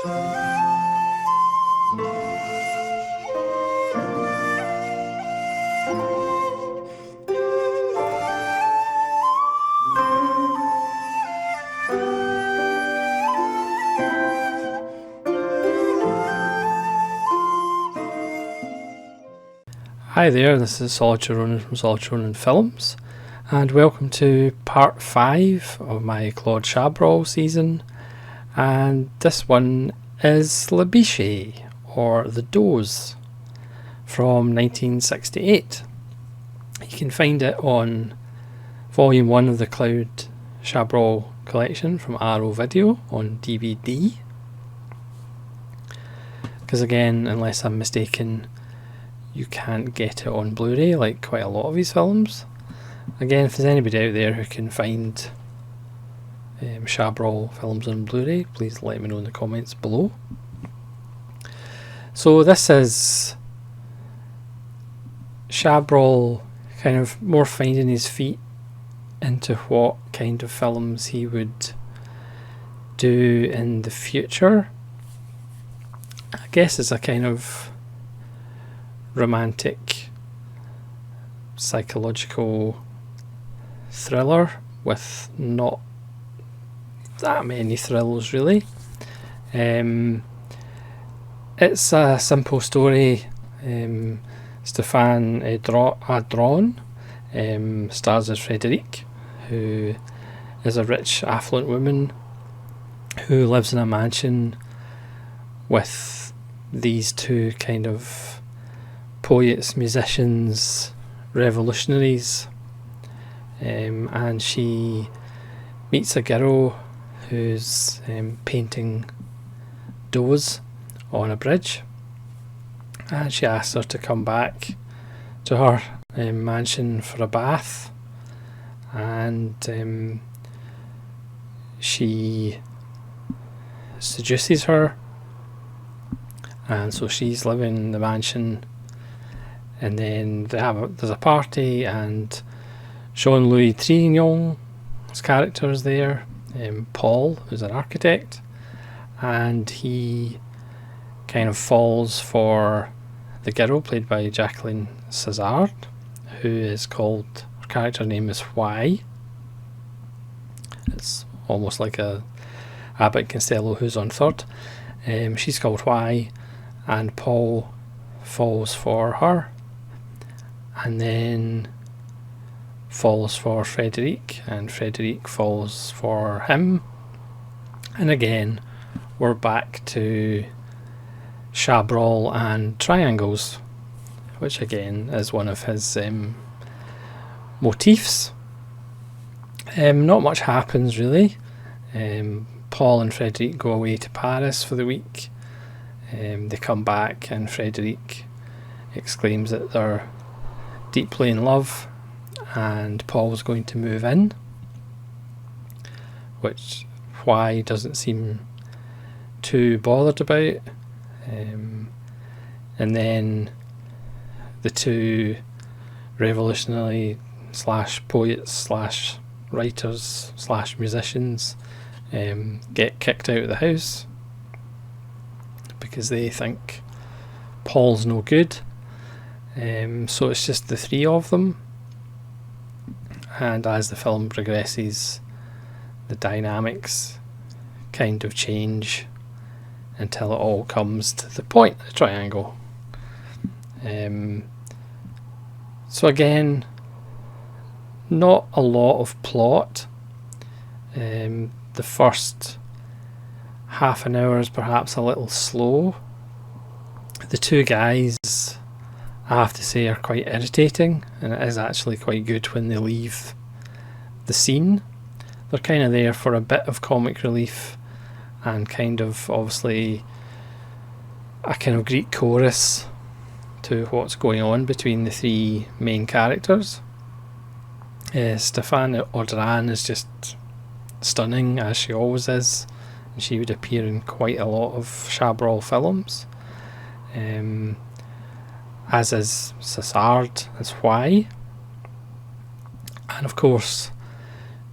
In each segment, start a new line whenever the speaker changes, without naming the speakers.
Hi there, this is Solid Ronan from Solid Ronan Films, and welcome to part 5 of my Claude Chabrol season, and this one is Les Biches, or The Does, from 1968. You can find it on volume 1 of the Claude Chabrol collection from Arrow Video on DVD, because again, unless I'm mistaken, you can't get it on Blu-ray like quite a lot of his films. Again, if there's anybody out there who can find Chabrol films on Blu-ray, please let me know in the comments below. So this is Chabrol kind of more finding his feet into what kind of films he would do in the future. I guess it's a kind of romantic psychological thriller with not that many thrills really. It's a simple story. Stephane Audran stars as Frederique, who is a rich affluent woman who lives in a mansion with these two kind of poets, musicians, revolutionaries, and she meets a girl who's painting does on a bridge, and she asks her to come back to her mansion for a bath, and she seduces her, and so she's living in the mansion. And then there's a party, and Jean-Louis Trignant's character is there, Paul, who's an architect, and he kind of falls for the girl played by Jacqueline Sassard, who is called, her character name is Why. It's almost like a Abbott Costello Who's on Third. She's called Why, and Paul falls for her, and then falls for Frederique, and Frederique falls for him, and again we're back to Chabrol and triangles, which again is one of his motifs. Not much happens really. Paul and Frederique go away to Paris for the week. They come back, and Frederique exclaims that they're deeply in love, and Paul's going to move in, which Why doesn't seem too bothered about. And then the two revolutionary slash poets slash writers slash musicians get kicked out of the house because they think Paul's no good. So it's just the three of them, and as the film progresses, the dynamics kind of change until it all comes to the point, the triangle. So again, not a lot of plot. The first half an hour is perhaps a little slow. The two guys, I have to say, are quite irritating, and it is actually quite good when they leave the scene. They're kind of there for a bit of comic relief and kind of obviously a kind of Greek chorus to what's going on between the three main characters. Stephane Audran is just stunning, as she always is, and she would appear in quite a lot of Chabrol films. As is Sassard, as Why. And of course,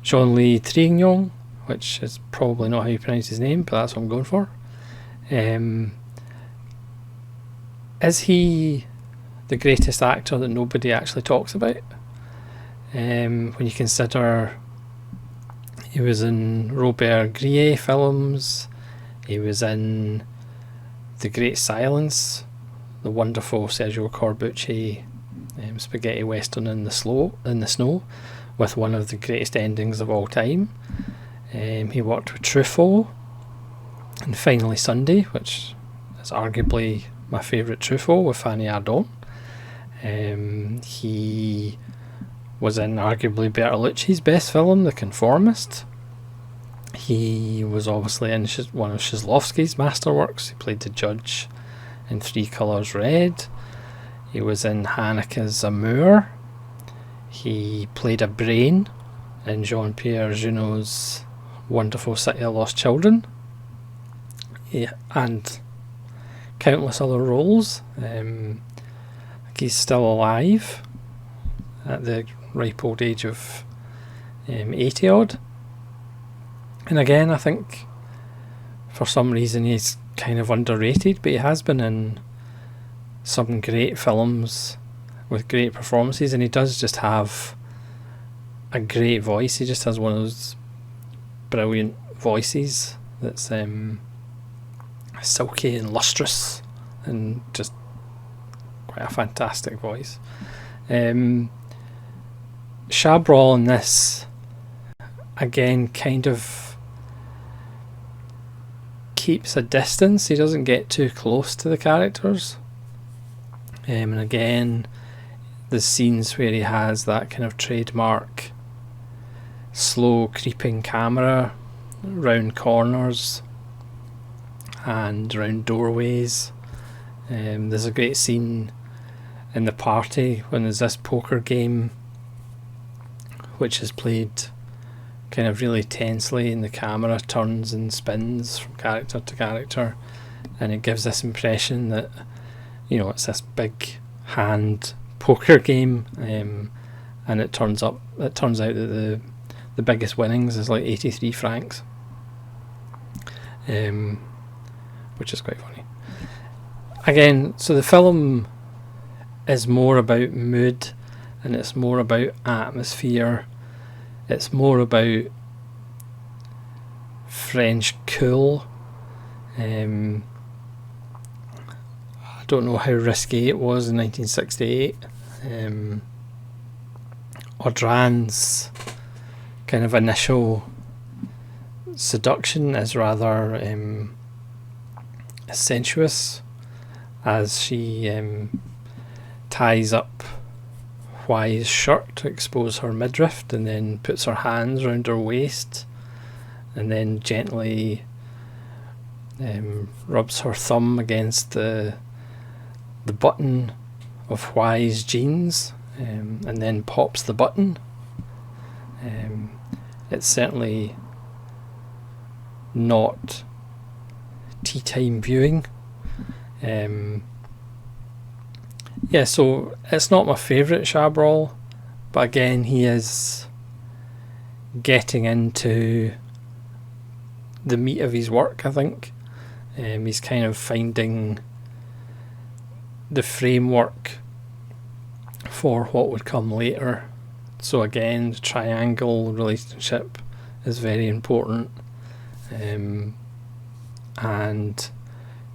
Jean-Louis Trignant, which is probably not how you pronounce his name, but that's what I'm going for, Is he the greatest actor that nobody actually talks about? When you consider he was in Robert Grier films, he was in The Great Silence, the wonderful Sergio Corbucci spaghetti western in the snow, with one of the greatest endings of all time. He worked with Truffaut in Finally Sunday, which is arguably my favourite Truffaut, with Fanny Ardant. He was in arguably Bertolucci's best film, The Conformist. He was obviously in one of Kieślowski's masterworks. He played the judge in Three Colours Red. He was in Haneke's Amour. He played a brain in Jean-Pierre Junot's wonderful City of Lost Children. And countless other roles. He's still alive at the ripe old age of 80 odd. And again, I think for some reason he's kind of underrated, but he has been in some great films with great performances, and he does just have a great voice. He just has one of those brilliant voices that's silky and lustrous and just quite a fantastic voice. Chabrol in this, again, kind of keeps a distance. He doesn't get too close to the characters. And again, the scenes where he has that kind of trademark slow creeping camera round corners and round doorways. There's a great scene in the party when there's this poker game which is played kind of really tensely, and the camera turns and spins from character to character, and it gives this impression that, you know, it's this big hand poker game, and it turns out that the biggest winnings is like 83 francs, which is quite funny. Again, so the film is more about mood, and it's more about atmosphere. It's more about French cool. I don't know how risque it was in 1968. Audran's kind of initial seduction is rather sensuous, as she ties up Huai's shirt to expose her midriff, and then puts her hands round her waist, and then gently rubs her thumb against the button of Huai's jeans, and then pops the button. It's certainly not tea time viewing. Yeah, so it's not my favourite Chabrol, but again, he is getting into the meat of his work, I think. He's kind of finding the framework for what would come later. So again, the triangle relationship is very important, and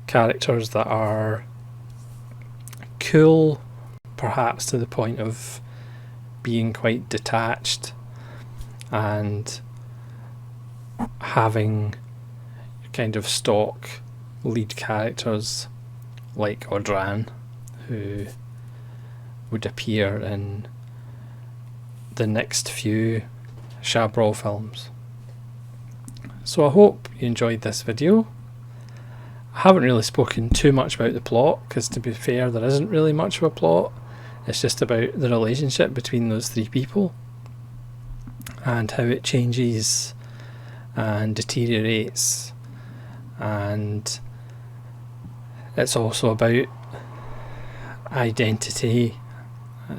characters that are cool, perhaps to the point of being quite detached, and having kind of stock lead characters like Audran, who would appear in the next few Chabrol films. So I hope you enjoyed this video. I haven't really spoken too much about the plot, because to be fair, there isn't really much of a plot. It's just about the relationship between those three people and how it changes and deteriorates, and it's also about identity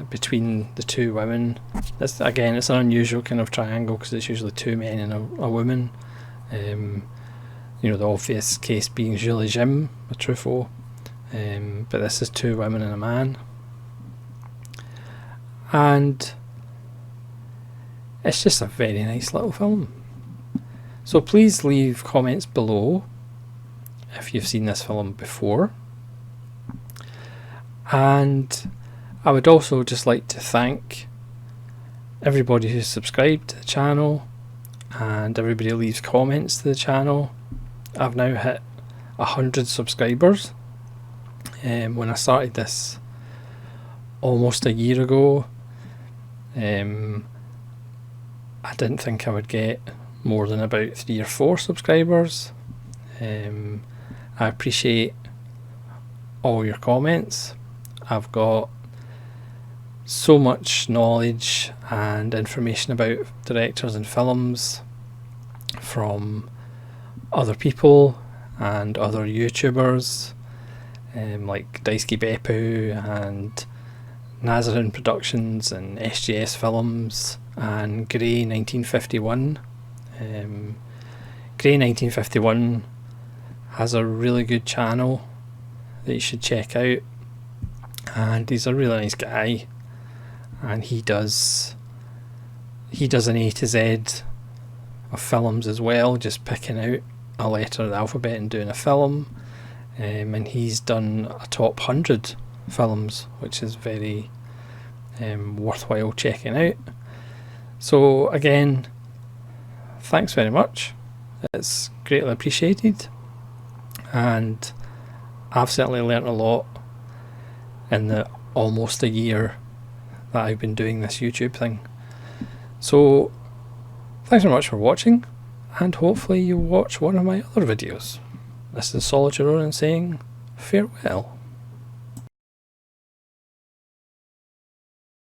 between the two women. It's an unusual kind of triangle, because it's usually two men and a woman. You know, the obvious case being Julie Jim, a Truffaut, but this is Two Women and a Man. And it's just a very nice little film. So please leave comments below if you've seen this film before. And I would also just like to thank everybody who's subscribed to the channel and everybody who leaves comments to the channel. I've now hit 100 subscribers. When I started this almost a year ago, I didn't think I would get more than about 3 or 4 subscribers. I appreciate all your comments. I've got so much knowledge and information about directors and films from other people and other YouTubers, like Daisuke Beppu and Nazarin Productions and SGS Films and Grey 1951. Grey 1951 has a really good channel that you should check out, and he's a really nice guy, and he does an A to Z of films as well, just picking out a letter of the alphabet and doing a film, and he's done a top 100 films, which is very worthwhile checking out. So again, thanks very much, it's greatly appreciated, and I've certainly learnt a lot in the almost a year that I've been doing this YouTube thing. So thanks very much for watching, and hopefully you'll watch one of my other videos. This is Solitude Ronan saying farewell.